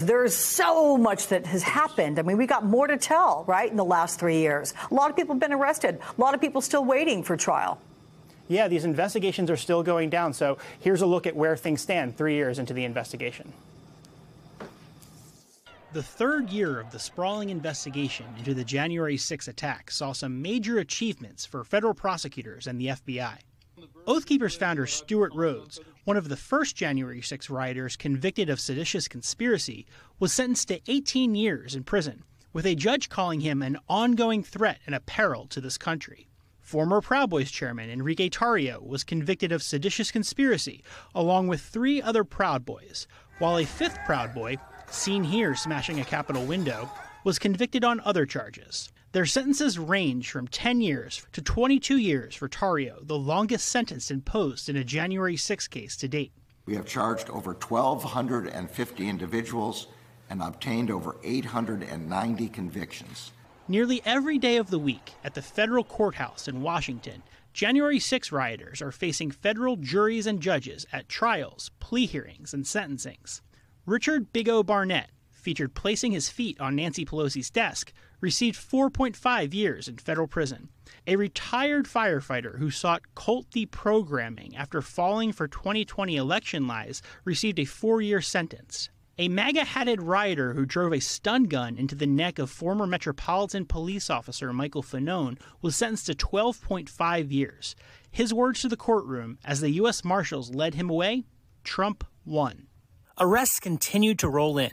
There's so much that has happened. I mean, we got more to tell, right, in the last 3 years. A lot of people have been arrested. A lot of people still waiting for trial. Yeah, these investigations are still going down. So here's a look at where things stand 3 years into the investigation. The third year of the sprawling investigation into the January 6 attack saw some major achievements for federal prosecutors and the FBI. Oath Keepers founder Stewart Rhodes, one of the first January 6 rioters convicted of seditious conspiracy, was sentenced to 18 years in prison, with a judge calling him an ongoing threat and a peril to this country. Former Proud Boys chairman Enrique Tarrio was convicted of seditious conspiracy, along with 3 other Proud Boys, while a 5th Proud Boy, seen here smashing a Capitol window, was convicted on other charges. Their sentences range from 10 years to 22 years for Tarrio, the longest sentence imposed in a January 6 case to date. We have charged over 1,250 individuals and obtained over 890 convictions. Nearly every day of the week at the federal courthouse in Washington, January 6 rioters are facing federal juries and judges at trials, plea hearings, and sentencings. Richard Big O Barnett, featured placing his feet on Nancy Pelosi's desk, received 4.5 years in federal prison. A retired firefighter who sought cult deprogramming after falling for 2020 election lies received a 4-year sentence. A MAGA-hatted rioter who drove a stun gun into the neck of former Metropolitan Police officer Michael Fanone was sentenced to 12.5 years. His words to the courtroom as the U.S. Marshals led him away: Trump won. Arrests continued to roll in.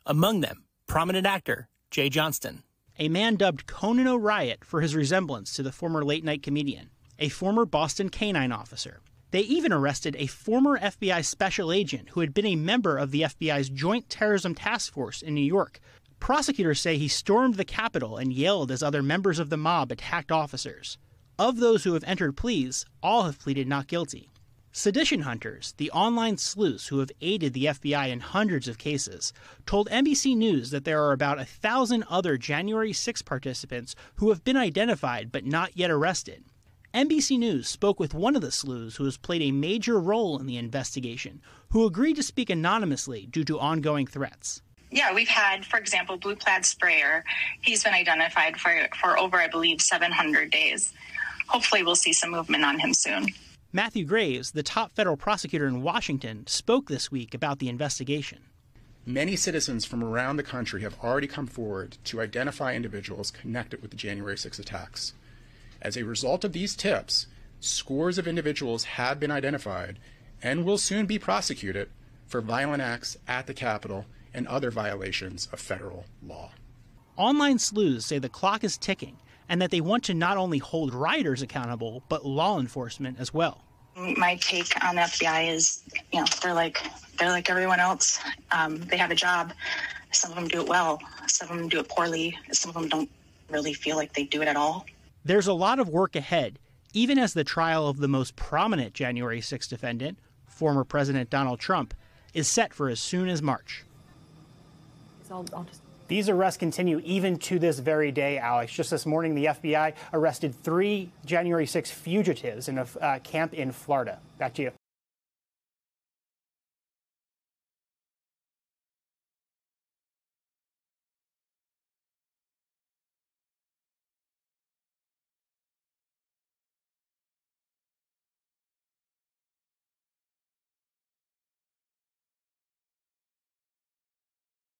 Among them, prominent actor Jay Johnston. A man dubbed Conan O'Riot for his resemblance to the former late-night comedian. A former Boston canine officer. They even arrested a former FBI special agent who had been a member of the FBI's Joint Terrorism Task Force in New York. Prosecutors say he stormed the Capitol and yelled as other members of the mob attacked officers. Of those who have entered pleas, all have pleaded not guilty. Sedition Hunters, the online sleuths who have aided the FBI in hundreds of cases, told NBC News that there are about 1,000 other January 6 participants who have been identified but not yet arrested. NBC News spoke with one of the sleuths who has played a major role in the investigation, who agreed to speak anonymously due to ongoing threats. Yeah, we've had, for example, Blue Plaid Sprayer. He's been identified for over, I believe, 700 days. Hopefully we'll see some movement on him soon. Matthew Graves, the top federal prosecutor in Washington, spoke this week about the investigation. Many citizens from around the country have already come forward to identify individuals connected with the January 6 attacks. As a result of these tips, scores of individuals have been identified and will soon be prosecuted for violent acts at the Capitol and other violations of federal law. Online sleuths say the clock is ticking and that they want to not only hold rioters accountable, but law enforcement as well. My take on the FBI is, they're like everyone else. They have a job. Some of them do it well. Some of them do it poorly. Some of them don't really feel like they do it at all. There's a lot of work ahead, even as the trial of the most prominent January 6 defendant, former President Donald Trump, is set for as soon as March. These arrests continue even to this very day, Alex. Just this morning, the FBI arrested 3 January 6 fugitives in a camp in Florida. Back to you.